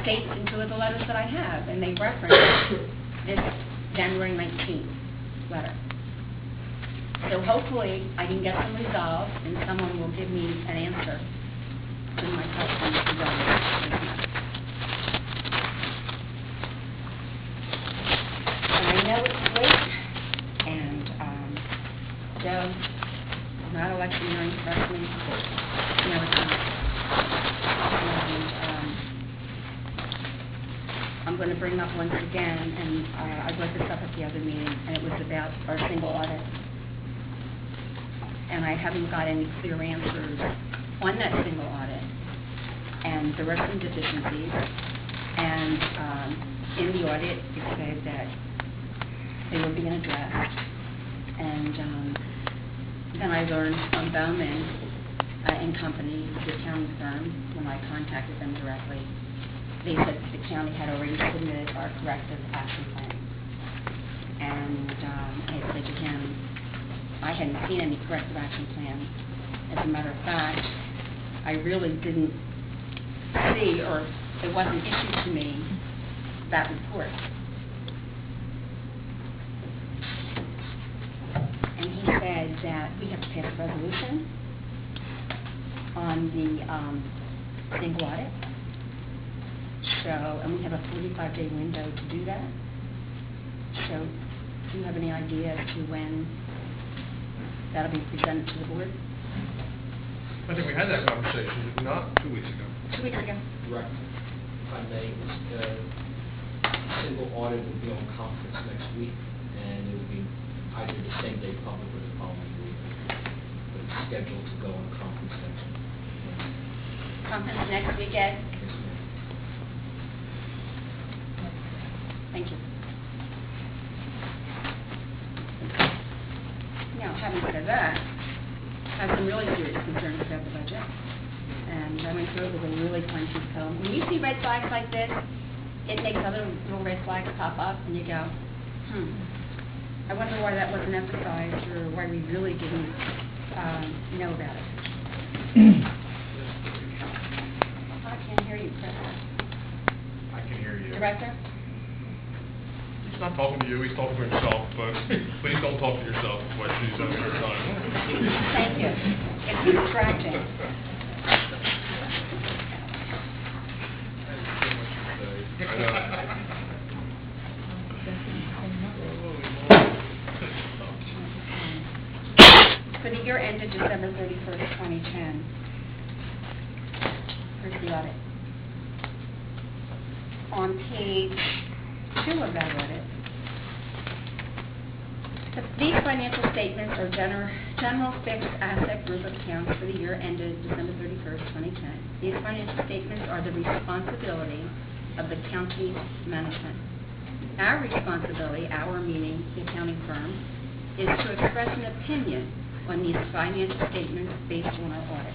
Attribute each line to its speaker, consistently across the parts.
Speaker 1: states in two of the letters that I have, and they reference this January 19th letter. So hopefully I can get them resolved and someone will give me an answer to my questions regarding this. And I know it's late, and Joe, not electioneering freshman, no, it's not. And I'm going to bring up once again, and I brought this up at the other meeting, and it was about our single audit. And I haven't got any clear answers on that single audit. And there were some deficiencies. And in the audit, it said that they were being addressed. And then I learned from Bowman and Company, the accounting firm, when I contacted them directly, they said that the county had already submitted our corrective action plan. And I said to him, I hadn't seen any corrective action plan. As a matter of fact, I really didn't see, or it wasn't issued to me, that report. And he said that we have to pass a resolution on the single audit. So, and we have a 45-day window to do that. So, do you have any idea as to when that'll be presented to the board?
Speaker 2: I think we had that conversation, not 2 weeks ago.
Speaker 1: 2 weeks ago.
Speaker 3: Correct. If I may, the single audit will be on conference next week, and it will be either the same day public or the following week. But it's scheduled to go on conference next week.
Speaker 1: Conference next week, Ed?
Speaker 3: Yes, ma'am.
Speaker 1: Thank you. Now, having said that, I have some really serious concerns about the budget. And I went through it with a really fine-tooth comb. When you see red flags like this, it makes other little red flags pop up, and you go, I wonder why that wasn't emphasized, or why we really didn't know about it. I can't hear you, Chris.
Speaker 2: I can hear you.
Speaker 1: Director?
Speaker 2: He's not talking to you, he's talking to himself, folks. Please don't talk to yourself when she's having her time.
Speaker 1: Thank you. It's distracting.
Speaker 2: I know.
Speaker 1: For the year ended December 31st, 2010, here's the audit. On page 2 of that audit, these financial statements are general fixed asset group accounts for the year ended December 31st, 2010. These financial statements are the responsibility of the county management. Our responsibility, our meaning the accounting firm, is to express an opinion on these financial statements based on our audit.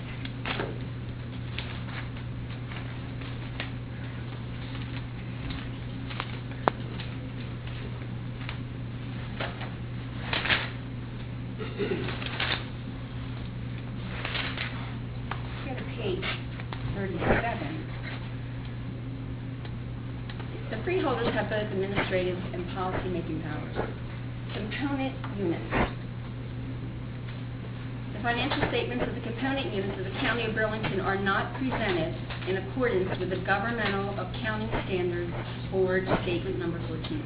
Speaker 1: Go to page 37. The freeholders have both administrative and policy-making powers. Component units. The financial statements of the component units of the County of Burlington are not presented in accordance with the Governmental Accounting Standards Board Statement Number 14.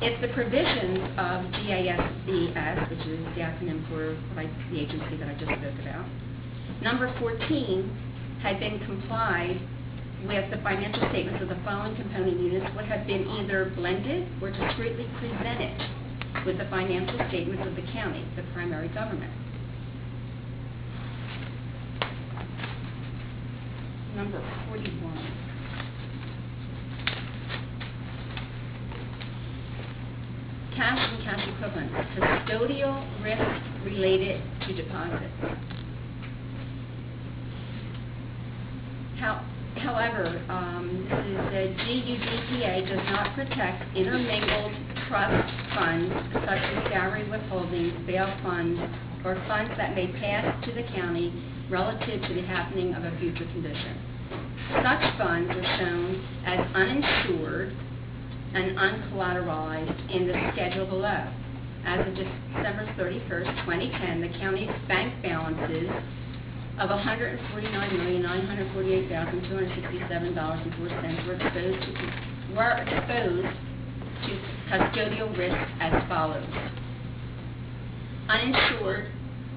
Speaker 1: If the provisions of GASBS, which is the acronym for the agency that I just spoke about, number 14 had been complied with, the financial statements of the following component units would have been either blended or discretely presented with the financial statements of the county, the primary government. Number 41. Cash and cash equivalents, custodial risk related to deposits. However, the GUDPA does not protect intermingled trust funds such as salary withholdings, bail funds, or funds that may pass to the county relative to the happening of a future condition. Such funds are shown as uninsured and uncollateralized in the schedule below. As of December 31st, 2010, the county's bank balances of $149,948,267.04 were exposed to custodial risk as follows. Uninsured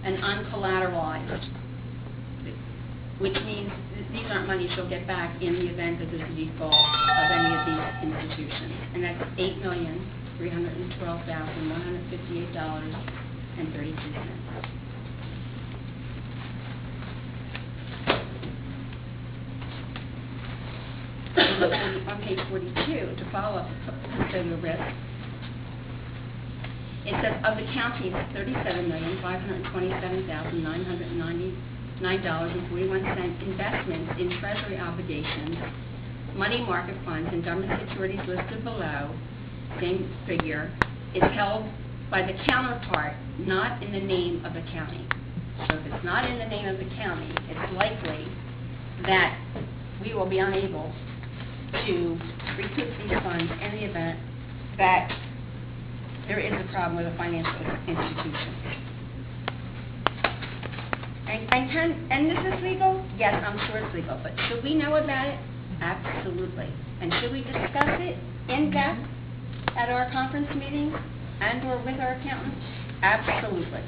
Speaker 1: and uncollateralized, which means these aren't monies you'll get back in the event that there's a default of any of these institutions. And that's $8,312,158.32. On page 42, to follow up custodial risk, it says of the county's $37,527,999.41 investments in treasury obligations, money market funds, and government securities listed below, same figure, is held by the counterpart, not in the name of the county. So if it's not in the name of the county, it's likely that we will be unable to recoup these funds in the event that there is a problem with a financial institution. And this is legal? Yes, I'm sure it's legal. But should we know about it? Absolutely. And should we discuss it in depth at our conference meetings and or with our accountants? Absolutely.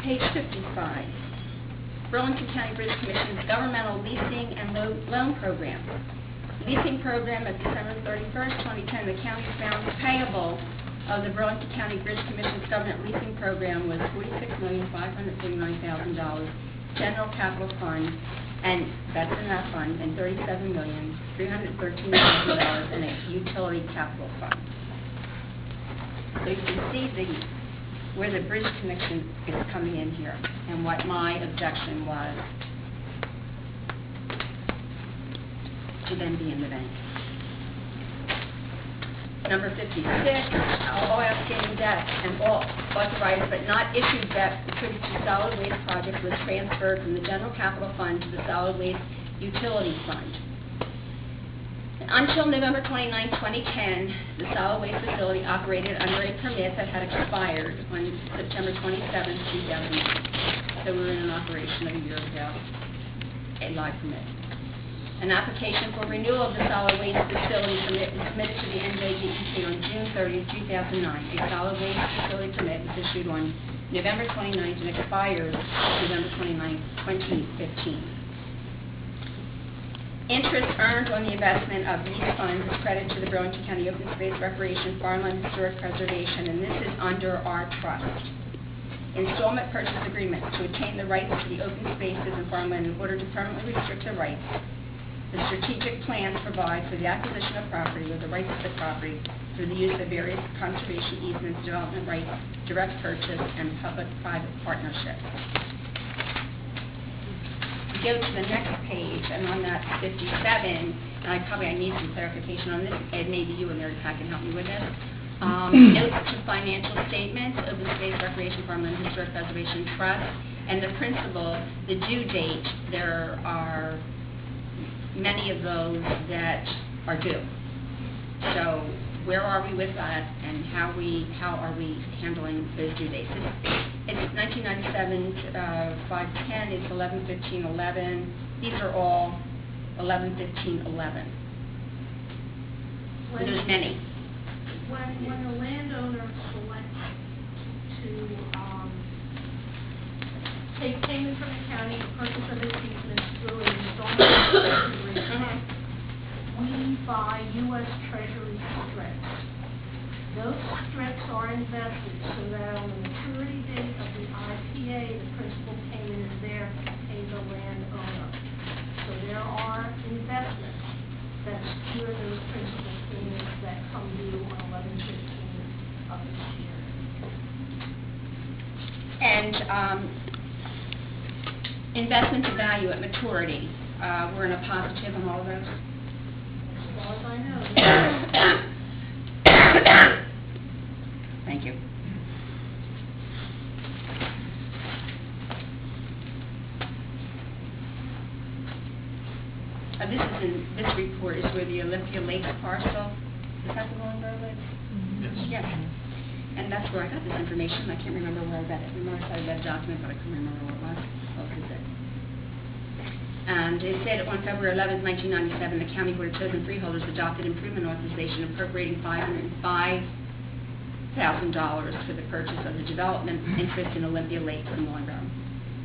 Speaker 1: Page 55. Burlington County Bridge Commission's governmental leasing and loan program. Leasing program at December 31st, 2010, the county's balance payable of the Burlington County Bridge Commission's government leasing program was $46,549,000, general capital fund, and that's in that fund, and $37,313,000 in a utility capital fund. So you can see where the Bridge Commission is coming in here, and what my objection was to them be in the bank. Number 56, all outstanding debt and all authorized but not issued debt attributed to solid waste projects was transferred from the general capital fund to the solid waste utility fund. Until November 29, 2010, the solid waste facility operated under a permit that had expired on September 27, 2009. So we were in an operation of a year ago, a live permit. An application for renewal of the solid waste facility permit was submitted to the NJDEP on June 30, 2009. A solid waste facility permit was issued on November 29th and expires November 29, 2015. Interest earned on the investment of these funds is credited to the Burlington County Open Space Recreation Farmland Historic Preservation, and this is under our trust. Installment purchase agreement to attain the rights to the open spaces and farmland in order to permanently restrict the rights. The strategic plans provide for the acquisition of property or the rights to the property through the use of various conservation easements, development rights, direct purchase, and public-private partnerships. Go to the next page, and on that 57, and I need some clarification on this, and maybe you and Mary Pat can help me with this. Notes to financial statements, Open Space Recreation Farmland Historic Preservation Trust, and the principal, the due date, there are many of those that are due. So where are we with that, and how are we handling those due dates? It's 1997, 510, it's 11/15/11. These are all 11/15/11. There's many.
Speaker 4: When the landowner selects to take payment from the county for purchase of its easements through an installment agreement, we buy U.S. Treasury strips. Those strips are invested so that on the maturity date of the IPA, the principal payment is there to pay the landowner. So there are investments that secure those principal payments that come due on 11/15 of each year.
Speaker 1: And investment to value at maturity, we're in a positive on all of those?
Speaker 4: As far as I know.
Speaker 1: Thank you. This report is where the Olympia Lakes parcel, is that the Goldenboro Lakes?
Speaker 2: Yes.
Speaker 1: Yes. And that's where I got this information. I can't remember where I read it. I remember I read a document, but I couldn't remember what it was. What was it? And it said on February 11, 1997, the County Board of Chosen Freeholders adopted improvement authorization appropriating $505,000 for the purchase of the development interest in Olympia Lakes in Willingboro.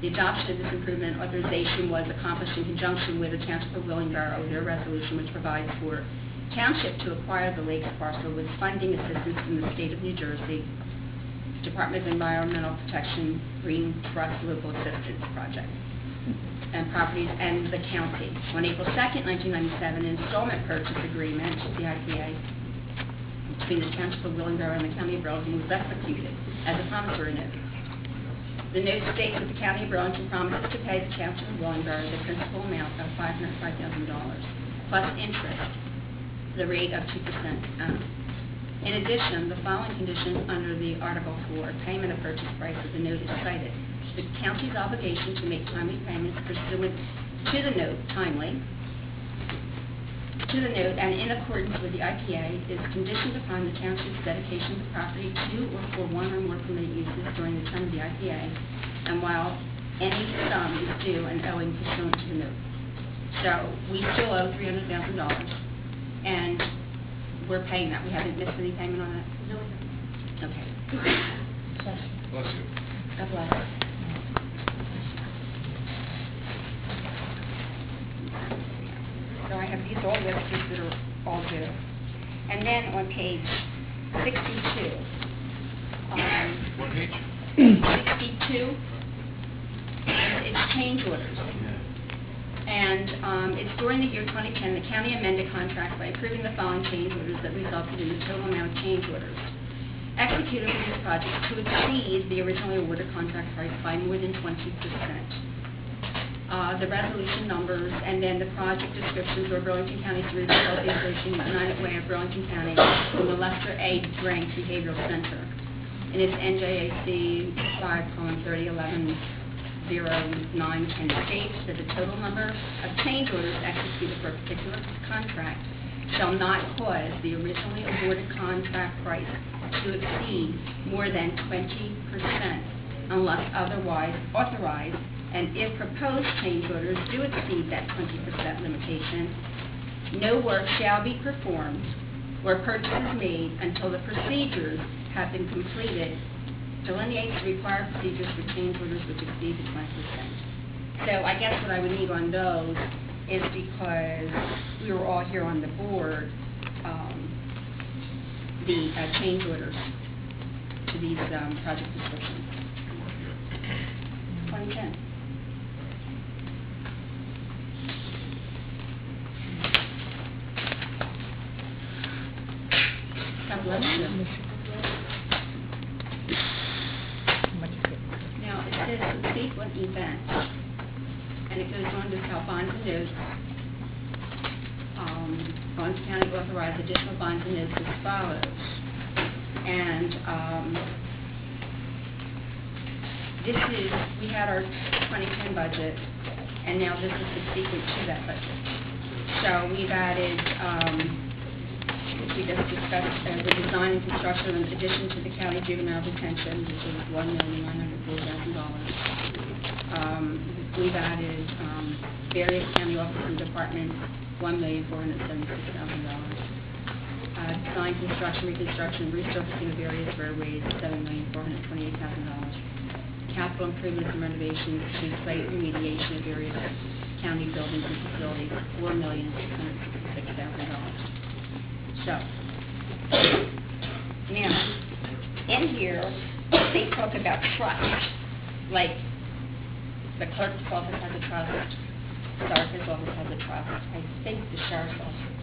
Speaker 1: The adoption of this improvement authorization was accomplished in conjunction with the Township of Willingboro, their resolution which provides for Township to acquire the lakes parcel with funding assistance from the State of New Jersey, Department of Environmental Protection, Green Trust Local Assistance Project, and properties, and the county. On April 2nd, 1997, an installment purchase agreement, the IPA, between the Township of Willingboro and the County of Burlington was executed as a promissory note. The note states that the County of Burlington promises to pay the Township of Willingboro the principal amount of $505,000 plus interest, the rate of 2% annum. In addition, the following conditions under the Article 4, payment of purchase price of the note is cited. The county's obligation to make timely payments pursuant to the note, and in accordance with the IPA is conditioned upon the township's dedication of the property to or for one or more permitted uses during the term of the IPA, and while any sum is due and owing pursuant to the note. So we still owe $300,000, and we're paying that. We haven't missed any payment on that? No, we haven't. Okay.
Speaker 2: Bless you.
Speaker 1: God bless. So I have these all listed that are all due. And then on page 62,
Speaker 2: What page?
Speaker 1: 62, it's change orders. And it's during the year 2010, the county amended contract by approving the following change orders that resulted in the total amount of change orders executed for these projects to exceed the originally awarded contract price by more than 20%. The resolution numbers and then the project descriptions were Burlington County through the Association United Way of Burlington County and the Lester A. Drink Behavioral Center. And it's NJAC 5:30110910 states that the total number of change orders executed for a particular contract shall not cause the originally awarded contract price to exceed more than 20% unless otherwise authorized, and if proposed change orders do exceed that 20% limitation, no work shall be performed or purchases made until the procedures have been completed, delineates the required procedures for change orders which exceed the 20%. So I guess what I would need on those is because we were all here on the board, the change orders to these project descriptions. 2010. God bless you. Now, it says subsequent events, and it goes on to tell bonds and notes. Bonds County authorized additional bonds and notes as follows. And we had our 2010 budget, and now this is subsequent to that budget. So we've added, we just discussed the design and construction in addition to the county juvenile detention, which is $1,904,000. We've added various county offices and departments, $1,476,000. Design, construction, reconstruction, resurfacing of various roadways, $7,428,000. Capital improvements and renovations to site remediation of various county buildings and facilities, $4,666,000. So, now, in here, they talk about trust, like the clerk's office has a trust, the clerk's office has a trust. I think the sheriff's office